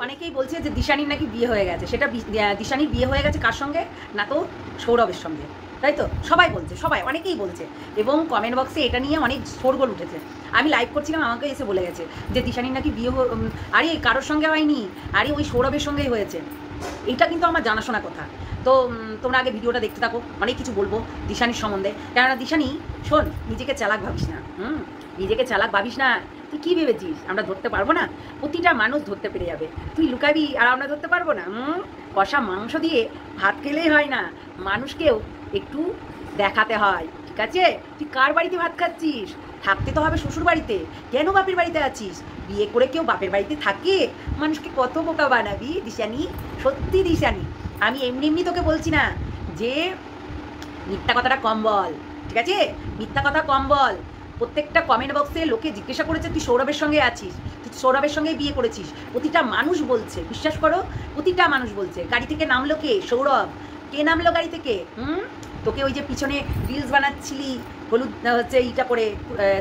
অনেকেই বলছে যে দিশানির নাকি বিয়ে হয়ে গেছে। সেটা দিশানির বিয়ে হয়ে গেছে কার সঙ্গে? না তো সৌরভের সঙ্গে, তাই তো? সবাই বলছে, সবাই অনেকেই বলছে, এবং কমেন্ট বক্সে এটা নিয়ে অনেক শোরগোল উঠেছে। আমি লাইভ করছিলাম, আমাকে এসে বলে গেছে যে দিশানির নাকি বিয়ে আরে কারোর সঙ্গে হয়নি, আরে ওই সৌরভের সঙ্গেই হয়েছে। এটা কিন্তু আমার জানাশোনা কথা। তো তোমরা আগে ভিডিওটা দেখতে থাকো, অনেক কিছু বলবো দিশানির সম্বন্ধে। কেননা দিশানি, শোন, নিজেকে চালাক ভাবিস না, নিজেকে চালাক ভাবিস না। তুই কী ভেবেছিস আমরা ধরতে পারবো না? প্রতিটা মানুষ ধরতে পেরে যাবে, তুই লুকাবি আর আমরা ধরতে পারবো না? কষা মাংস দিয়ে ভাত খেলেই হয় না, মানুষকেও একটু দেখাতে হয়, ঠিক আছে? তুই কার বাড়িতে ভাত খাচ্ছিস? থাকতে তো হবে শ্বশুর বাড়িতে, কেন বাপের বাড়িতে আছিস? বিয়ে করে কেউ বাপের বাড়িতে থাকে? মানুষকে কত বোকা বানাবি দিশানি, সত্যি দিশানি। আমি এমনি এমনি তোকে বলছি না যে মিথ্যা কথাটা কম বল, ঠিক আছে? মিথ্যা কথা কম বল। প্রত্যেকটা কমেন্ট বক্সে লোকে জিজ্ঞাসা করেছে তুই সৌরভের সঙ্গে আছিস, তুই সৌরভের সঙ্গেই বিয়ে করেছিস। প্রতিটা মানুষ বলছে, বিশ্বাস করো, প্রতিটা মানুষ বলছে। গাড়ি থেকে নামলো কে? সৌরভ। কে নামলো গাড়ি থেকে? তোকে ওই যে পিছনে রিলস বানাচ্ছিলি হলুদ হচ্ছে এইটা পরে,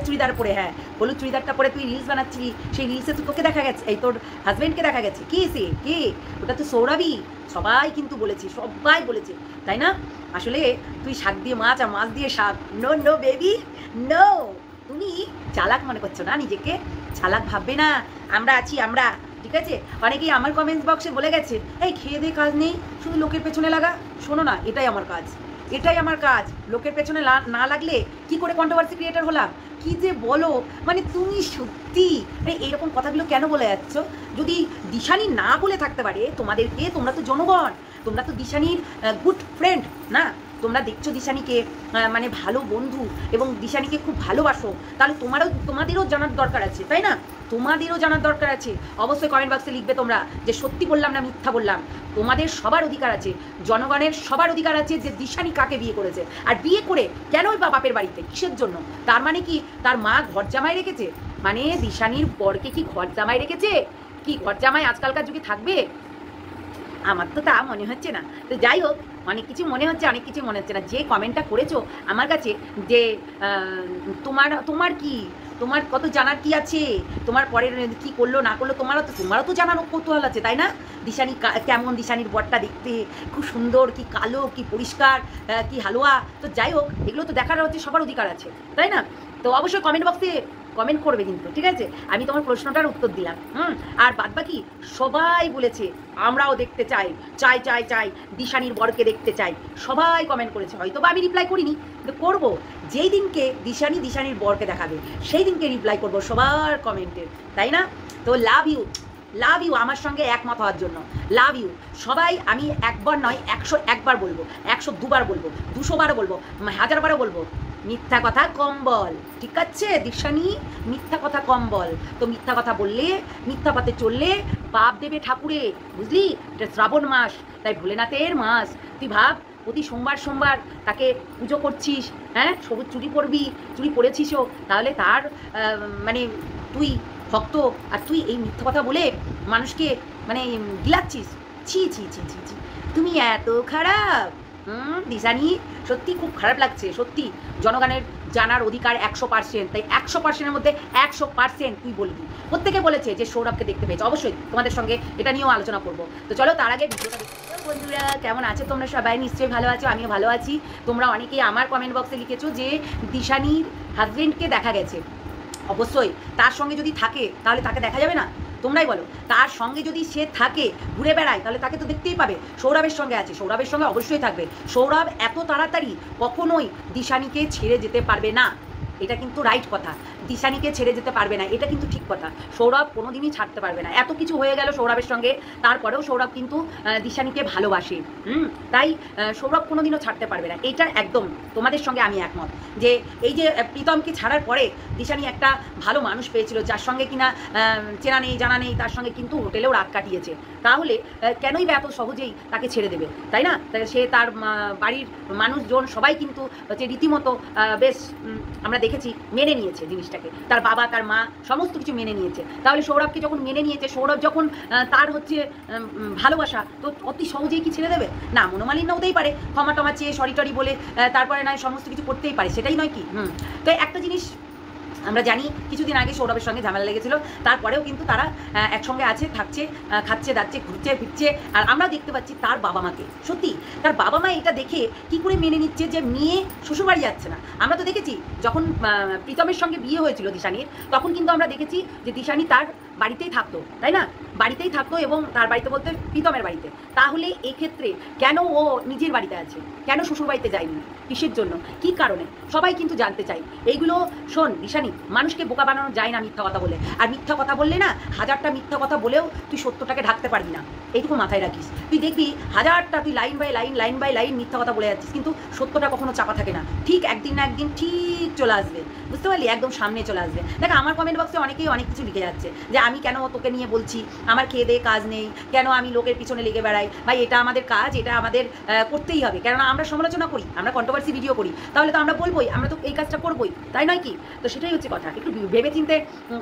চুড়িদার পরে, হ্যাঁ হলুদ চুড়িদারটা পরে তুই রিলস বানাচ্ছিলি, সেই রিলসে তো তোকে দেখা গেছে, এই তোর হাজব্যান্ডকে দেখা গেছে। কে সে? কে? ওটা তো সৌরভই। সবাই কিন্তু বলেছে, সবাই বলেছে, তাই না? আসলে তুই শাক দিয়ে মাছ আর মাছ দিয়ে শাক। No no baby, no. তুমি চালাক মনে করছো না নিজেকে? চালাক ভাববে না, আমরা আছি, আমরা, ঠিক আছে? অনেকেই আমার কমেন্টস বক্সে বলে গেছে এই খেয়ে দিয়ে কাজ নেই, শুধু লোকের পেছনে লাগা। শোনো না, এটাই আমার কাজ, এটাই আমার কাজ। লোকের পেছনে না লাগলে কি করে কন্ট্রোভার্সি ক্রিয়েটার হলাম? কি যে বলো, মানে তুমি সত্যি এইরকম কথাগুলো কেন বলে যাচ্ছ? যদি দিশানি না বলে থাকতে পারে তোমাদেরকে, তোমরা তো জনগণ, তোমরা তো দিশানির গুড ফ্রেন্ড না? তোমরা দেখছো দিশানিকে মানে ভালো বন্ধু এবং দিশানিকে খুব ভালোবাসো, তাহলে তোমাদেরও জানার দরকার আছে, তাই না? তোমাদেরও জানার দরকার আছে। অবশ্যই কমেন্ট বক্সে লিখবে তোমরা যে সত্যি বললাম না মিথ্যা বললাম। তোমাদের সবার অধিকার আছে, জনগণের সবার অধিকার আছে যে দিশানি কাকে বিয়ে করেছে, আর বিয়ে করে কেনই বা বাপের বাড়িতে, কিসের জন্য? তার মানে কি তার মা ঘর জামাই রেখেছে? মানে দিশানির বরকে কি ঘর জামাই রেখেছে? কি ঘর জামাই আজকালকার যুগে থাকবে? আমার তো তা মনে হচ্ছে না। তো যাই হোক, অনেক কিছু মনে হচ্ছে, অনেক কিছু মনে হচ্ছে না। যে কমেন্টটা করেছো আমার কাছে যে তোমার কি, তোমার কত জানার কি আছে, তোমার পরের কি করলো না করলো, তোমারও তো জানার কৌতূহল আছে, তাই না? দিশানি কেমন, দিশানির বরটা দেখতে খুব সুন্দর, কি কালো, কি পরিষ্কার, কি হালুয়া। তো যাই হোক, এগুলো তো দেখার হচ্ছে সবার অধিকার আছে, তাই না? তো অবশ্যই কমেন্ট বক্সে কমেন্ট করবে কিন্তু, ঠিক আছে? আমি তোমার প্রশ্নটার উত্তর দিলাম। আর বাদ বাকি সবাই বলেছে আমরাও দেখতে চাই, চাই চাই চাই, দিশানির বরকে দেখতে চাই, সবাই কমেন্ট করেছে। হয়তো বা আমি রিপ্লাই করিনি, কিন্তু করবো। যেই দিনকে দিশানির বরকে দেখাবে সেই দিনকে রিপ্লাই করবো সবার কমেন্টের, তাই না? তো লাভ ইউ, লাভ ইউ আমার সঙ্গে একমত হওয়ার জন্য, লাভ ইউ সবাই। আমি একবার নয় 101 বার বলবো, 102 বার বলবো, 200 বারও বলবো, 1000 বারও বলবো, মিথ্যা কথা কম বল, ঠিক আছে দিশানি? মিথ্যা কথা কম বল। তো মিথ্যা কথা বললে, মিথ্যা পথে চললে পাপ দেবে ঠাকুরে, বুঝলি? এটা শ্রাবণ মাস, তাই ভোলেনাথের মাস। তুই ভাব, প্রতি সোমবার সোমবার তাকে পুজো করছিস, হ্যাঁ, সবুজ চুড়ি পরবি, চুড়ি পরেছিসও, তাহলে তার মানে তুই ভক্ত, আর তুই এই মিথ্যা কথা বলে মানুষকে মানে গিলাচ্ছিস। ছি ছি ছি ছি ছি, তুমি এত খারাপ। দিশানি, সত্যি খুব খারাপ লাগছে, সত্যি। জনগণের জানার অধিকার 100%, তাই 100%-এর মধ্যে 100% তুই বলবি। প্রত্যেকে বলেছে যে সৌরভকে দেখতে পেয়েছে, অবশ্যই তোমাদের সঙ্গে এটা নিয়েও আলোচনা করবো। তো চলো তার আগে ভিডিওটা দেখতে। বন্ধুরা কেমন আছো তোমরা? সবাই নিশ্চয়ই ভালো আছো, আমিও ভালো আছি। তোমরা অনেকেই আমার কমেন্ট বক্সে লিখেছো যে দিশানির হাজবেন্ডকে দেখা গেছে। অবশ্যই তার সঙ্গে যদি থাকে তাহলে তাকে দেখা যাবে না? তোমরাই বলো। তার সঙ্গে যদি সে থাকে, ঘুরে বেড়ায়, তাহলে তাকে তো দেখতেই পাবে। সৌরভের সঙ্গে আছে, সৌরভের সঙ্গে অবশ্যই থাকবে। সৌরভ এত তাড়াতাড়ি কখনোই দিশানিকে ছেড়ে যেতে পারবে না, এটা কিন্তু রাইট কথা। দিশানিকে ছেড়ে যেতে পারবে না, এটা কিন্তু ঠিক কথা। সৌরভ কোনোদিনই ছাড়তে পারবে না। এত কিছু হয়ে গেল সৌরভের সঙ্গে, তারপরেও সৌরভ কিন্তু দিশানিকে ভালোবাসে। তাই সৌরভ কোনোদিনও ছাড়তে পারবে না, এটা একদম তোমাদের সঙ্গে আমি একমত। যে এই যে প্রীতমকে ছাড়ার পরে দিশানি একটা ভালো মানুষ পেয়েছিল, যার সঙ্গে কিনা চেনা নেই জানা নেই, তার সঙ্গে কিন্তু হোটেলেও রাত কাটিয়েছে। তাহলে কেনই বা এত সহজেই তাকে ছেড়ে দেবে, তাই না? সে তার বাড়ির মানুষজন সবাই কিন্তু হচ্ছে রীতিমতো বেশ আমরা দেখেছি মেনে নিয়েছে জিনিসটাকে, তার বাবা তার মা সমস্ত কিছু মেনে নিয়েছে। তাহলে সৌরভকে যখন মেনে নিয়েছে, সৌরভ যখন তার হচ্ছে ভালোবাসা, তো অতি সহজেই কি ছেড়ে দেবে? না, মনোমালিন্য হতেই পারে, ক্ষমা টমা চেয়ে সরি টরি বলে তারপরে নয় সমস্ত কিছু করতেই পারে, সেটাই নয় কি? তো একটা জিনিস আমরা জানি কিছুদিন আগে সৌরভের সঙ্গে ঝামেলা লেগেছিল, তারপরেও কিন্তু তারা একসঙ্গে আছে, থাকছে, খাচ্ছে দাচ্ছে, ঘুরছে ফিরছে। আর আমরা দেখতে পাচ্ছি তার বাবা মাকে, সত্যি তার বাবা মা এটা দেখে কি করে মেনে নিচ্ছে যে মেয়ে শ্বশুরবাড়ি যাচ্ছে না। আমরা তো দেখেছি যখন প্রীতমের সঙ্গে বিয়ে হয়েছিল দিশানির, তখন কিন্তু আমরা দেখেছি যে দিশানি তার বাড়িতেই থাকতো, তাই না? বাড়িতেই থাকতো, এবং তার বাড়িতে বলতে প্রীতমের বাড়িতে। তাহলে এক্ষেত্রে কেন ও নিজের বাড়িতে আছে, কেন শ্বশুর বাড়িতে যায়নি, কিসের জন্য, কি কারণে, সবাই কিন্তু জানতে চাই। এইগুলো শোন দিশানি, মানুষকে বোকা বানানো যায় না মিথ্যা কথা বলে। আর মিথ্যা কথা বললে না, হাজারটা মিথ্যা কথা বলেও তুই সত্যটাকে ঢাকতে পারবি না, এইটুকু মাথায় রাখিস। তুই দেখবি হাজারটা তুই লাইন বাই লাইন মিথ্যা কথা বলে যাচ্ছিস, কিন্তু সত্যটা কখনো চাপা থাকে না। ঠিক একদিন না একদিন ঠিক চলে আসবে, বুঝতে পারলি? একদম সামনে চলে আসবে। দেখ আমার কমেন্ট বক্সে অনেকেই অনেক কিছু লিখে যাচ্ছে যে আমি কেন তোকে নিয়ে বলছি, আমার খেয়ে দিয়ে কাজ নেই, কেন আমি লোকের পিছনে লেগে বেড়াই। ভাই এটা আমাদের কাজ, এটা আমাদের করতেই হবে, কেননা আমরা সমালোচনা করি, আমরা কন্ট্রোভার্সি ভিডিও করি, তাহলে তো আমরা বলবোই, আমরা তো এই কাজটা করবোই, তাই নয় কি? তো সেটাই হচ্ছে কথা, একটু ভেবে চিন্তে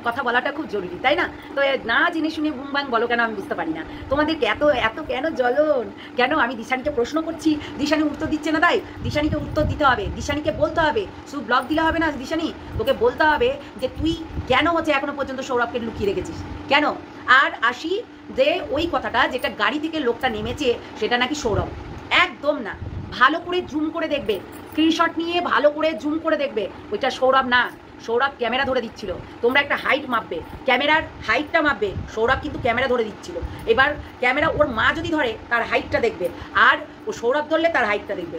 কথা বলাটা খুব জরুরি, তাই না? তো না জেনে শুনে বুম বাং বলো কেন, আমি বুঝতে পারি না তোমাদেরকে এত এত কেন জ্বলন, কেন? আমি দিশানিকে প্রশ্ন করছি, দিশানি উত্তর দিচ্ছে না, তাই দিশানিকে উত্তর দিতে হবে, দিশানিকে বলতে হবে। শুধু ব্লগ দিলে হবে না দিশানি, তোকে বলতে হবে যে তুই কেন হচ্ছে এখনো পর্যন্ত সৌরভকে লুকিয়ে রেখেছিস, কেন? আর আসি যে ওই কথাটা, যেটা গাড়ি থেকে লোকটা নেমেছে সেটা নাকি সৌরভ, একদম না। ভালো করে জুম করে দেখবে, স্ক্রিনশট নিয়ে ভালো করে জুম করে দেখবে, ওইটা সৌরভ না। সৌরভ ক্যামেরা ধরে দিচ্ছিল, তোমরা একটা হাইট মাপবে, ক্যামেরার হাইটটা মাপবে, সৌরভ কিন্তু ক্যামেরা ধরে দিচ্ছিল। এবার ক্যামেরা ওর মা যদি ধরে তার হাইটটা দেখবে, আর ও সৌরভ ধরলে তার হাইটটা দেখবে,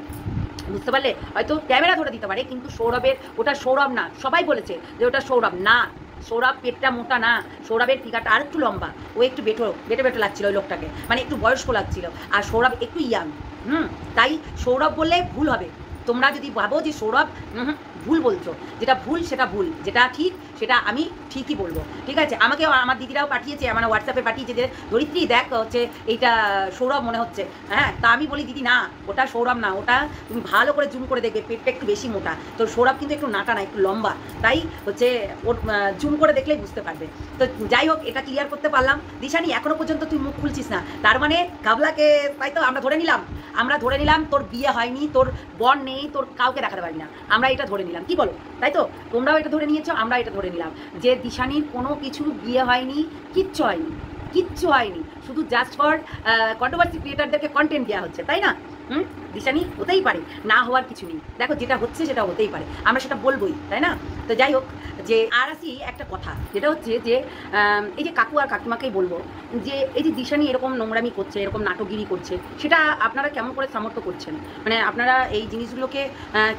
বুঝতে পারলে? হয়তো ক্যামেরা ধরে দিতে পারে, কিন্তু সৌরভের ওটা সৌরভ না। সবাই বলেছে যে ওটা সৌরভ না, সৌরভ পেটটা মোটা না, সৌরভের ফিগারটা আর একটু লম্বা, ও একটু বেটো লাগছিল ওই লোকটাকে, মানে একটু বয়স্ক লাগছিল, আর সৌরভ একটু ইয়াং। তাই সৌরভ বললে ভুল হবে। তোমরা যদি ভাবো যে সৌরভ, ভুল বলছো, যেটা ভুল সেটা ভুল, যেটা ঠিক সেটা আমি ঠিকই বলবো, ঠিক আছে? আমাকে আমার দিদিরাও পাঠিয়েছে, আমার হোয়াটসঅ্যাপে পাঠিয়েছে যে ধরিত্রী দেখ হচ্ছে এইটা সৌরভ মনে হচ্ছে, হ্যাঁ। তা আমি বলি দিদি না, ওটা সৌরভ না, ওটা তুমি ভালো করে জুম করে দেখবে, পেটটা একটু বেশি মোটা, তো সৌরভ কিন্তু একটু নাটা না, একটু লম্বা, তাই হচ্ছে ওর জুম করে দেখলেই বুঝতে পারবে। তো যাই হোক, এটা ক্লিয়ার করতে পারলাম। দিশানি এখনো পর্যন্ত তুই মুখ খুলছিস না, তার মানে গাবলাকে, তাই তো আমরা ধরে নিলাম তোর বিয়ে হয়নি, তোর বর নেই, তোর কাউকে দেখাতে পারি না, আমরা এটা ধরে নিলাম, কি বলো? তাই তো তোমরাও এটা ধরে নিয়েছো, আমরা এটা ধরে নিলাম যে দিশানির কোনো কিছু বিয়ে হয়নি, কিচ্ছু হয়নি, শুধু জাস্ট ফর কন্ট্রোভার্সি ক্রিয়েটারদেরকে কন্টেন্ট দেওয়া হচ্ছে, তাই না? দিশানি হতেই পারে, না হওয়ার কিছু নেই। দেখো যেটা হচ্ছে সেটা হতেই পারে, আমরা সেটা বলবোই, তাই না? তো যাই হোক, যে আর আসি একটা কথা, যেটা হচ্ছে যে এই যে কাকু আর কাকিমাকেই বলবো যে এই যে দিশানি এরকম নোংরামি করছে, এরকম নাটকগিরি করছে, সেটা আপনারা কেমন করে সামর্থ্য করছেন? মানে আপনারা এই জিনিসগুলোকে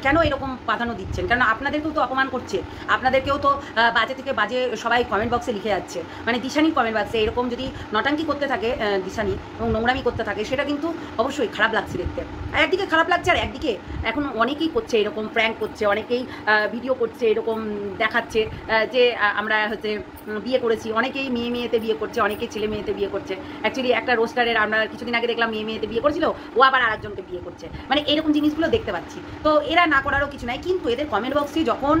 কেন এরকম প্রাধান্য দিচ্ছেন? কারণ আপনাদেরকেও তো অপমান করছে, আপনাদেরকেও তো বাজে থেকে বাজে সবাই কমেন্ট বক্সে লিখে যাচ্ছে। মানে দিশানির কমেন্ট বক্সে এরকম যদি নটাঙ্কি করতে থাকে দিশানি এবং নোংরামি করতে থাকে, সেটা কিন্তু অবশ্যই খারাপ লাগছে দেখতে। একদিকে খারাপ লাগছে, আর একদিকে এখন অনেকেই করছে এরকম প্র্যাঙ্ক করছে, অনেকেই ভিডিও করছে এরকম দেখাচ্ছে যে আমরা হচ্ছে বিয়ে করেছি, অনেকেই মেয়েতে বিয়ে করছে, অনেকেই ছেলে মেয়েতে বিয়ে করছে। অ্যাকচুয়ালি একটা রোস্টারের আমরা কিছুদিন আগে দেখলাম মেয়েতে বিয়ে করেছিল, ও আবার আরেকজনকে বিয়ে করছে, মানে এরকম জিনিসগুলো দেখতে পাচ্ছি। তো এরা না করারও কিছু নাই, কিন্তু এদের কমেন্ট বক্সে যখন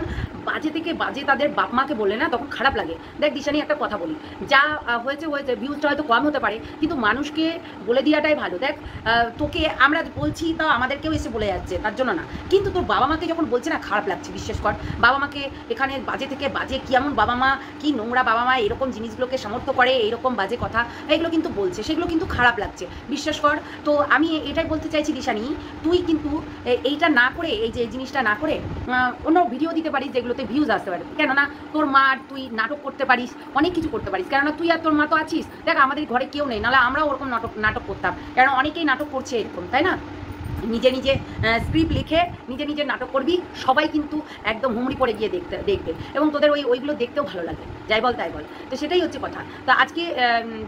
বাজে থেকে বাজে তাদের বাপ মাকে বলে না, তখন খারাপ লাগে। দেখ দিশানি, একটা কথা বলি, যা হয়েছে ভিউজটা হয়তো কম হতে পারে, কিন্তু মানুষকে বলে দেওয়াটাই ভালো। দেখ তোকে আমরা বলছি, তাও আমাদেরকেও এসে বলে যাচ্ছে, তার জন্য না, কিন্তু তোর বাবা মাকে যখন বলছে না, খারাপ লাগছে, বিশ্বাস কর। বাবা মাকে এখানে বাজে থেকে বাজে, কেমন বাবা মা, কি নোংরা বাবা মা এরকম জিনিসগুলোকে সমর্থ করে, এইরকম বাজে কথা এগুলো কিন্তু বলছে, সেগুলো কিন্তু খারাপ লাগছে, বিশ্বাস কর। তো আমি এটাই বলতে চাইছি দিশানি, তুই কিন্তু এইটা না করে, এই যে জিনিসটা না করে অন্য ভিডিও দিতে পারিস যেগুলোতে ভিউজ আসতে পারে। কেননা তোর মা, তুই নাটক করতে পারিস, অনেক কিছু করতে পারিস, কেননা তুই আর তোর মা তো আছিস। দেখ আমাদের ঘরে কেউ নেই, নাহলে আমরাও ওরকম নাটক করতাম, কারণ অনেকেই নাটক করছে এরকম, তাই না? নিজে স্ক্রিপ্ট লিখে নিজে নাটক করবি, সবাই কিন্তু একদম হুমড়ি পড়ে গিয়ে দেখবে, এবং তোদের ওইগুলো দেখতেও ভালো লাগে, যাই বল তাই বল। তো সেটাই হচ্ছে কথা। তো আজকে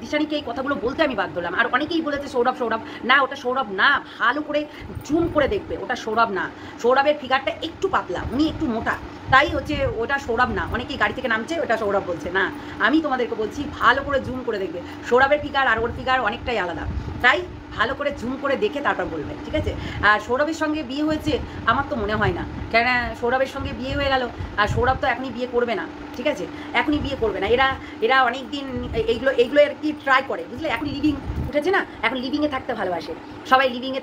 দিশানিকে এই কথাগুলো বলতে আমি বাধ্য হলাম। আর অনেকেই বলেছে সৌরভ না, ওটা সৌরভ না, ভালো করে জুম করে দেখবে, ওটা সৌরভ না। সৌরভের ফিগারটা একটু পাতলা, উনি একটু মোটা, তাই হচ্ছে ওটা সৌরভ না। অনেকেই গাড়ি থেকে নামছে, ওটা সৌরভ বলছে না। আমি তোমাদেরকে বলছি ভালো করে জুম করে দেখবে, সৌরভের ফিগার আর ওর ফিগার অনেকটাই আলাদা, তাই ভালো করে জুম করে দেখে তারপর বলবে, ঠিক আছে? আর সৌরভের সঙ্গে বিয়ে হয়েছে আমার তো মনে হয় না, কেন সৌরভের সঙ্গে বিয়ে হয়ে গেল, আর সৌরভ তো এখনই বিয়ে করবে না, ঠিক আছে? এখনই বিয়ে করবে না। এরা অনেক দিন এইগুলো আর কি ট্রাই করে, বুঝলে? এখন লিভিং উঠেছে না, এখন লিভিংয়ে থাকতে ভালোবাসে সবাই। লিভিংয়ে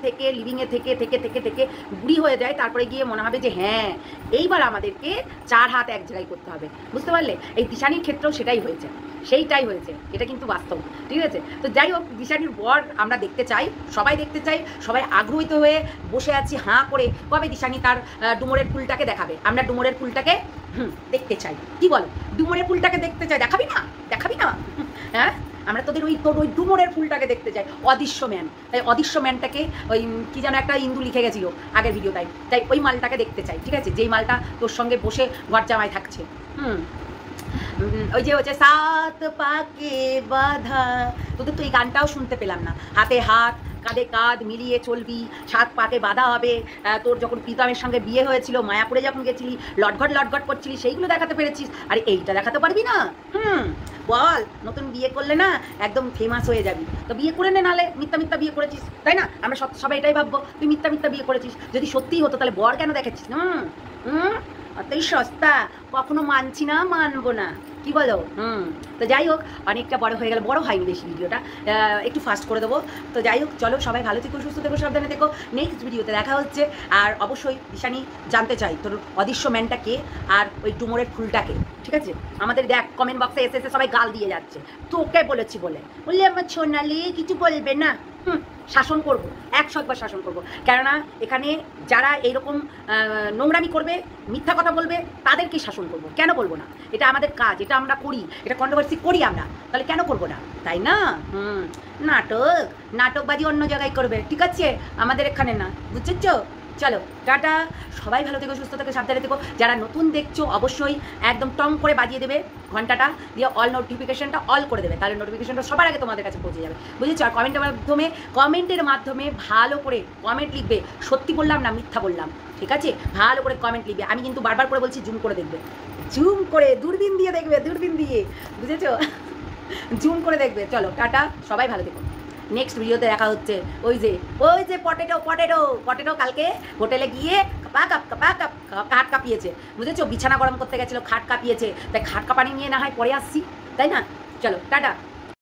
থেকে বুড়ি হয়ে যায়, তারপরে গিয়ে মনে হবে যে হ্যাঁ এইবার আমাদেরকে 4 হাত এক জায়গায় করতে হবে, বুঝতে পারলে? এই দিশানির ক্ষেত্রেও সেইটাই হয়েছে, এটা কিন্তু বাস্তব, ঠিক আছে? তো যাই হোক, দিশানির বর আমরা দেখতে চাই, সবাই আগ্রহিত হয়ে বসে আছি হাঁ করে, কবে দিশানি তার ডুমুরের ফুলটাকে দেখাবে। আমরা ডুমুরের ফুলটাকে দেখতে চাই, কি বলো? ডুমুরের ফুলটাকে দেখতে চাই, দেখাবি না? হ্যাঁ, আমরা তোর ওই ডুমুরের ফুলটাকে দেখতে চাই, অদৃশ্য ম্যান। তাই অদৃশ্য ম্যানটাকে ওই কি যেন একটা ইন্দু লিখে গেছিল আগের ভিডিওটাই, তাই ওই মালটাকে দেখতে চাই, ঠিক আছে? যেই মালটা তোর সঙ্গে বসে ঘর জামাই থাকছে। ওই যে হচ্ছে সাত পাকে বাঁধা, তোদের তো এই গানটাও শুনতে পেলাম না। হাতে হাত কাঁধে কাঁধ মিলিয়ে চলবি, 7 পাকে বাঁধা হবে। তোর যখন প্রীতমের সঙ্গে বিয়ে হয়েছিল, মায়াপুরে যখন গেছিলি, লটঘট করছিলি, সেইগুলো দেখাতে পেরেছিস, আর এইটা দেখাতে পারবি না? বল, নতুন বিয়ে করলে না একদম ফেমাস হয়ে যাবি, তো বিয়ে করে নে, নালে মিথ্যা বিয়ে করেছিস, তাই না? আমরা সবাই এটাই ভাববো তুই মিথ্যা বিয়ে করেছিস। যদি সত্যিই হতো তাহলে বর কেন দেখাচ্ছিস? অতই সস্তা, কখনো মানছি না, মানবো না, কি বলো? তো যাই হোক, অনেকটা বড় হয়ে গেল, বড় হয়নি বেশি ভিডিওটা, একটু ফাস্ট করে দেবো। তো যাই হোক, চলো সবাই ভালো থেকো, সুস্থ থেকো, সাবধানে থেকো। নেক্সট ভিডিওতে দেখা হচ্ছে। আর অবশ্যই দিশানি জানতে চাই তোর অদৃশ্য ম্যানটা কে, আর ওই ডুমুরের ফুলটাকে, ঠিক আছে? আমাদের দেখ কমেন্ট বক্সে এসে সবাই গাল দিয়ে যাচ্ছে, তোকে বলেছি বললে আমার সোনালি কিছু বলবে না। শাসন করবো, 100বার শাসন করবো, কেননা এখানে যারা এইরকম নোংরামি করবে, মিথ্যা কথা বলবে, তাদেরকেই শাসন করবো। কেন বলবো না? এটা আমাদের কাজ, এটা আমরা করি, এটা কন্ট্রোভার্সি করি আমরা, তাহলে কেন করবো না, তাই না? নাটকবাজি অন্য জায়গায় করবে, ঠিক আছে? আমাদের এখানে না, বুঝেছ? চলো টাটা, সবাই ভালো থেকো, সুস্থ থেকো, সাবধানে থেকো। যারা নতুন দেখছো অবশ্যই একদম টং করে বাজিয়ে দেবে ঘন্টাটা, দিয়ে অল নোটিফিকেশনটা অল করে দেবে, তাহলে নোটিফিকেশনটা সবার আগে তোমাদের কাছে পৌঁছে যাবে, বুঝেছো? আর কমেন্টের মাধ্যমে ভালো করে কমেন্ট লিখবে, সত্যি বললাম না মিথ্যা বললাম, ঠিক আছে? ভালো করে কমেন্ট লিখবে। আমি কিন্তু বারবার করে বলছি জুম করে দেখবে, জুম করে দূরবীন দিয়ে দেখবে, বুঝেছো? জুম করে দেখবে। চলো টাটা, সবাই ভালো থেকো। নেক্সট ভিডিওতে দেখা হচ্ছে। ওই যে পটেটো কালকে হোটেলে গিয়ে খাট কাঁপিয়েছে, বুঝেছো? বিছানা গরম করতে গেছিলো, খাট কাঁপিয়েছে, তাই খাট কাঁপানি নিয়ে না হয় পরে আসছি, তাই না? চলো টাটা।